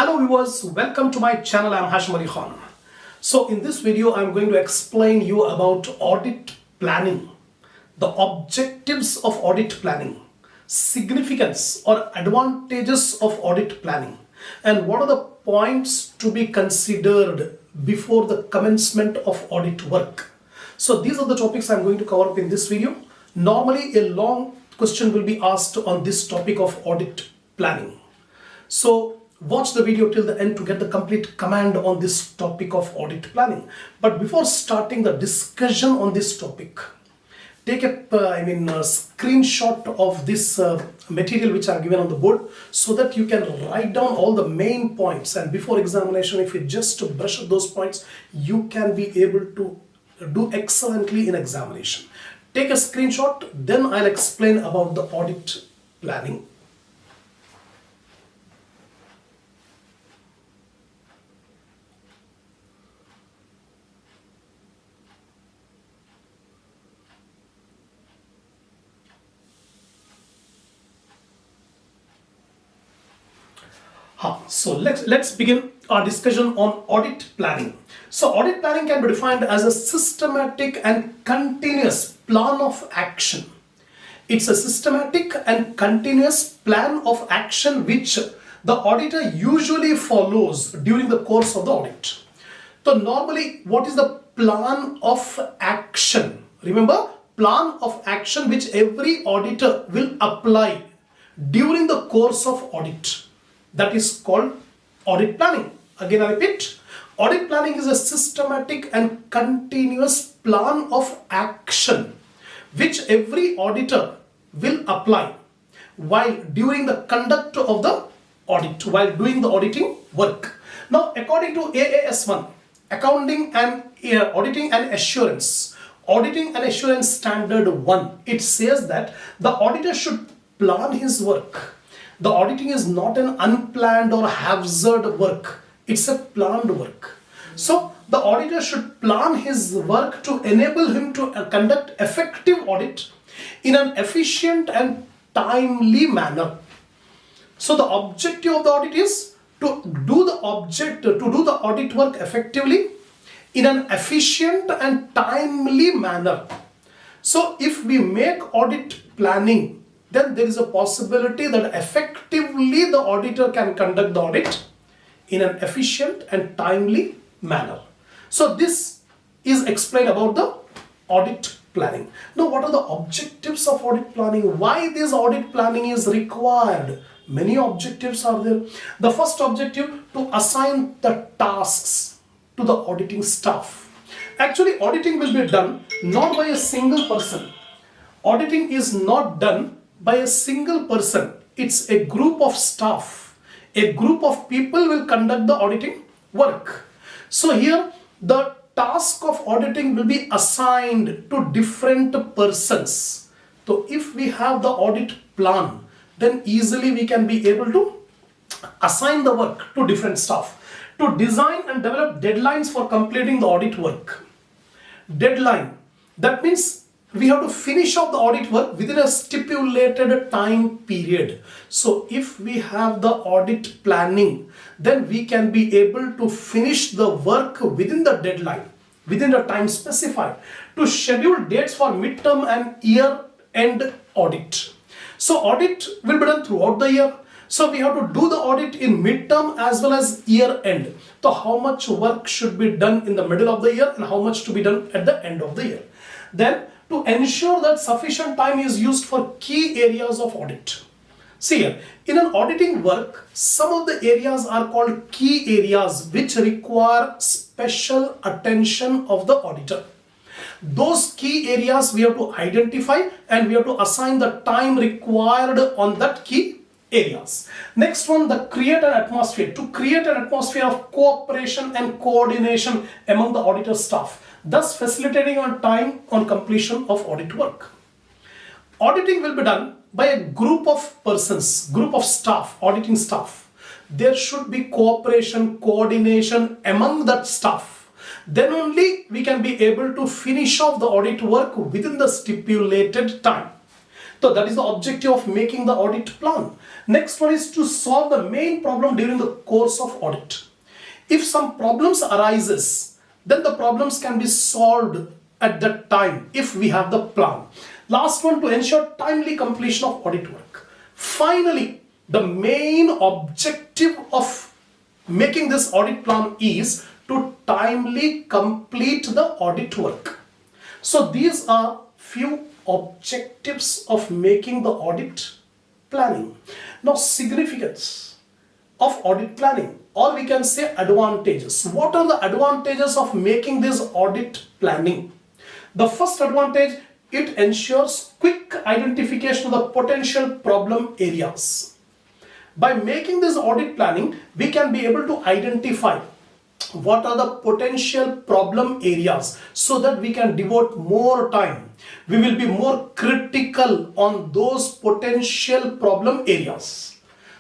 Hello viewers, welcome to my channel. I'm Hasham. So in this video, I'm going to explain you about audit planning, the objectives of audit planning, significance or advantages of audit planning, and what are the points to be considered before the commencement of audit work. So these are the topics I'm going to cover up in this video. Normally a long question will be asked on this topic of audit planning. So watch the video till the end to get the complete command on this topic of audit planning. But before starting the discussion on this topic, take a screenshot of this material which are given on the board so that you can write down all the main points, and before examination, if you just brush up those points, you can be able to do excellently in examination. Take a screenshot, then I'll explain about the audit planning. So let's begin our discussion on audit planning. So audit planning can be defined as a systematic and continuous plan of action. It's a systematic and continuous plan of action which the auditor usually follows during the course of the audit. So normally, what is the plan of action? Remember, plan of action which every auditor will apply during the course of audit. That is called audit planning. Again, I repeat, audit planning is a systematic and continuous plan of action which every auditor will apply while during the conduct of the audit, while doing the auditing work. Now, according to AAS1, Auditing and Assurance, Auditing and Assurance Standard 1, it says that the auditor should plan his work. The auditing is not an unplanned or haphazard work. It's a planned work. So the auditor should plan his work to enable him to conduct effective audit in an efficient and timely manner. So the objective of the audit is to do the audit work effectively in an efficient and timely manner. So if we make audit planning, then there is a possibility that effectively the auditor can conduct the audit in an efficient and timely manner. So this is explained about the audit planning. Now, what are the objectives of audit planning? Why this audit planning is required? Many objectives are there. The first objective, to assign the tasks to the auditing staff. Actually, auditing will be done not by a single person. Auditing is not done by a single person. It's a group of staff. A group of people will conduct the auditing work. So here the task of auditing will be assigned to different persons. So if we have the audit plan, then easily we can be able to assign the work to different staff. To design and develop deadlines for completing the audit work. Deadline, that means we have to finish off the audit work within a stipulated time period. So if we have the audit planning, then we can be able to finish the work within the deadline, within the time specified, to schedule dates for midterm and year-end audit. So audit will be done throughout the year. So we have to do the audit in midterm as well as year-end. So how much work should be done in the middle of the year and how much to be done at the end of the year. Then to ensure that sufficient time is used for key areas of audit. See here, in an auditing work, some of the areas are called key areas which require special attention of the auditor. Those key areas we have to identify and we have to assign the time required on that key areas. Next one, the create an atmosphere. To create an atmosphere of cooperation and coordination among the auditor staff, thus facilitating on time on completion of audit work. Auditing will be done by a group of persons, group of staff, auditing staff. There should be cooperation, coordination among that staff. Then only we can be able to finish off the audit work within the stipulated time. So that is the objective of making the audit plan. Next one is to solve the main problem during the course of audit. If some problems arises, then the problems can be solved at that time if we have the plan. Last one, to ensure timely completion of audit work. Finally, the main objective of making this audit plan is to timely complete the audit work. So these are few objectives of making the audit planning. Now, significance of audit planning, or we can say advantages. What are the advantages of making this audit planning? The first advantage, it ensures quick identification of the potential problem areas. By making this audit planning, we can be able to identify what are the potential problem areas so that we can devote more time. We will be more critical on those potential problem areas.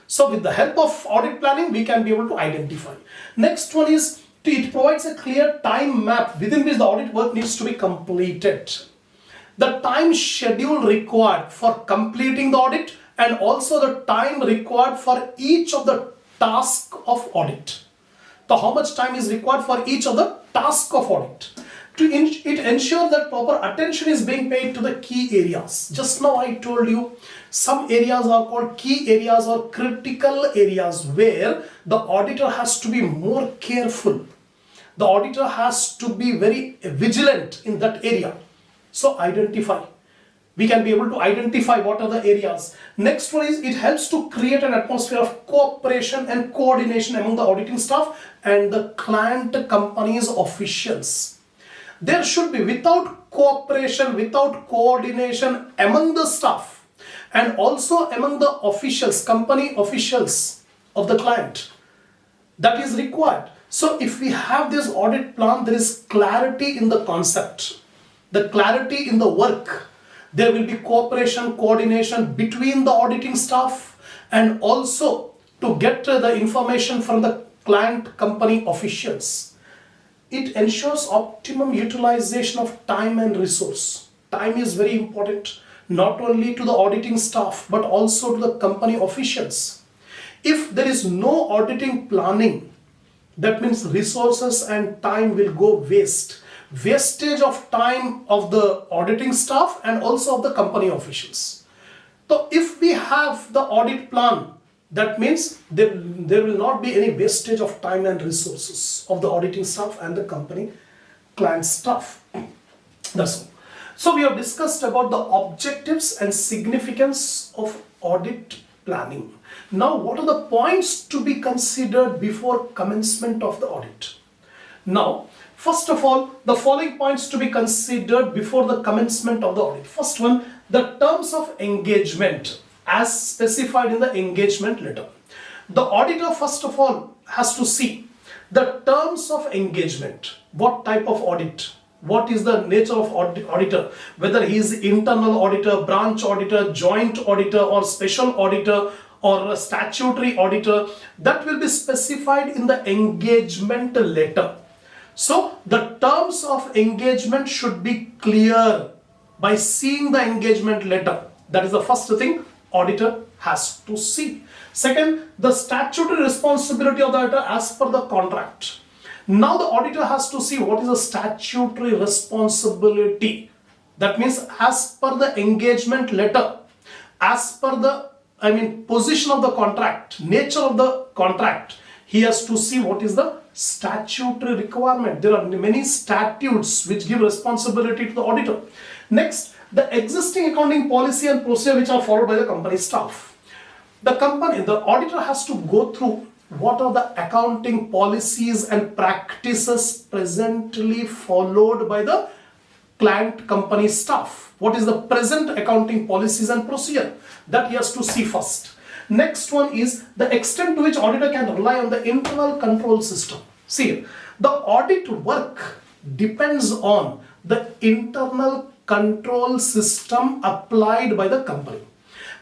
So with the help of audit planning, we can be able to identify. Next one is, it provides a clear time map within which the audit work needs to be completed. The time schedule required for completing the audit and also the time required for each of the task of audit. So how much time is required for each of the task of audit. It ensures that proper attention is being paid to the key areas. Just now I told you some areas are called key areas or critical areas where the auditor has to be more careful. The auditor has to be very vigilant in that area. So identify. We can be able to identify what are the areas. Next one is, it helps to create an atmosphere of cooperation and coordination among the auditing staff and the client company's officials. There should be, without cooperation, without coordination among the staff and also among the officials, company officials of the client, that is required. So if we have this audit plan, there is clarity in the concept, the clarity in the work. There will be cooperation, coordination between the auditing staff and also to get the information from the client company officials. It ensures optimum utilization of time and resource. Time is very important, not only to the auditing staff but also to the company officials. If there is no auditing planning, that means resources and time will go waste. Wastage of time of the auditing staff and also of the company officials. So if we have the audit plan, that means there will not be any wastage of time and resources of the auditing staff and the company client staff. That's all. So we have discussed about the objectives and significance of audit planning. Now, what are the points to be considered before commencement of the audit? Now, first of all, the following points to be considered before the commencement of the audit. First one, the terms of engagement as specified in the engagement letter. The auditor first of all has to see the terms of engagement. What type of audit? What is the nature of auditor? Whether he is internal auditor, branch auditor, joint auditor or special auditor or a statutory auditor, that will be specified in the engagement letter. So the terms of engagement should be clear by seeing the engagement letter. That is the first thing auditor has to see. Second, the statutory responsibility of the auditor as per the contract. Now the auditor has to see what is the statutory responsibility. That means as per the engagement letter, as per the position of the contract, nature of the contract, he has to see what is the statutory requirement. There are many statutes which give responsibility to the auditor. Next, the existing accounting policy and procedure which are followed by the company staff. The auditor has to go through what are the accounting policies and practices presently followed by the client company staff. What is the present accounting policies and procedure? That he has to see first. Next one is the extent to which auditor can rely on the internal control system. See, the audit work depends on the internal control system applied by the company.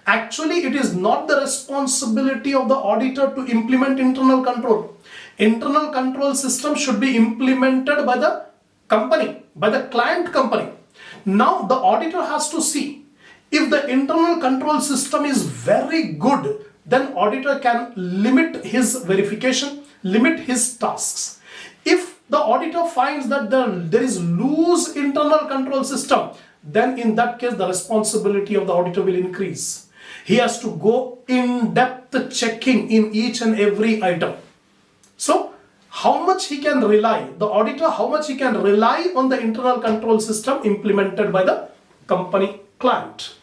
Actually, it is not the responsibility of the auditor to implement internal control. Internal control system should be implemented by the company, by the client company. Now, the auditor has to see If the internal control system is very good, then auditor can limit his verification, limit his tasks. If the auditor finds that there is loose internal control system, then in that case the responsibility of the auditor will increase. He has to go in-depth checking in each and every item. So how much he can rely, the auditor, how much he can rely on the internal control system implemented by the company client.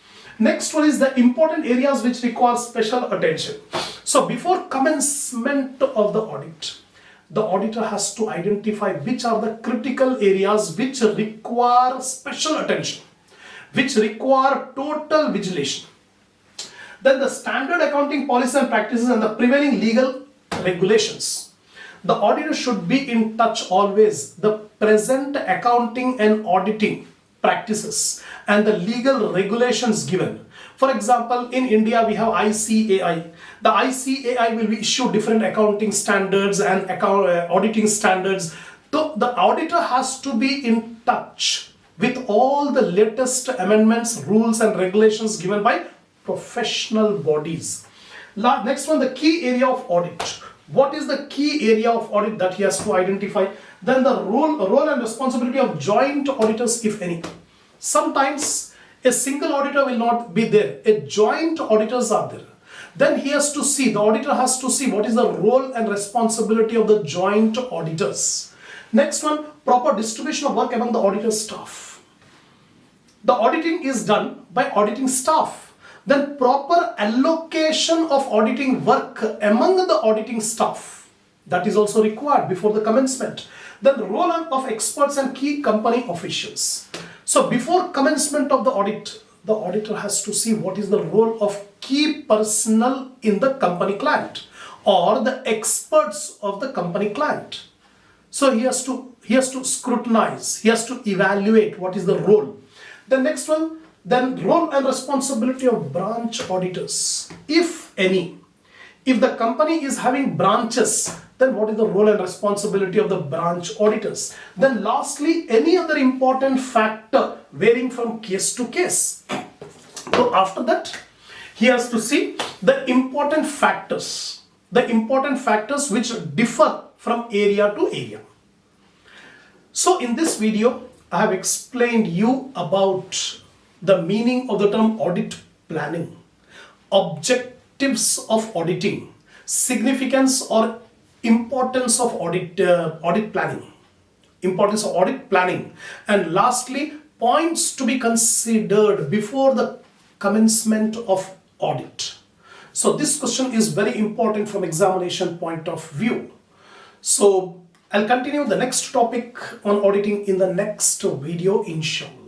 Next one is the important areas which require special attention. So before commencement of the audit, the auditor has to identify which are the critical areas which require special attention, which require total vigilance. Then the standard accounting policies and practices and the prevailing legal regulations. The auditor should be in touch always the present accounting and auditing practices and the legal regulations given. For example, in India we have ICAI. The ICAI will issue different accounting standards and auditing standards. So the auditor has to be in touch with all the latest amendments, rules and regulations given by professional bodies. Next one, the key area of audit. What is the key area of audit that he has to identify? Then the role and responsibility of joint auditors, if any. Sometimes a single auditor will not be there. A joint auditors are there. Then he has to see, the auditor has to see what is the role and responsibility of the joint auditors. Next one, proper distribution of work among the auditor staff. The auditing is done by auditing staff. Then proper allocation of auditing work among the auditing staff. That is also required before the commencement. Then role of experts and key company officials. So before commencement of the audit, the auditor has to see what is the role of key personnel in the company client or the experts of the company client. So he has to scrutinize, he has to evaluate what is the role. The next one, then role and responsibility of branch auditors, if any. If the company is having branches, then what is the role and responsibility of the branch auditors? Then lastly, any other important factor varying from case to case. So after that, he has to see the important factors which differ from area to area. So in this video, I have explained you about the meaning of the term audit planning, objectives of auditing, significance or importance of audit planning, and lastly, points to be considered before the commencement of audit. So this question is very important from examination point of view. So I'll continue the next topic on auditing in the next video, inshallah.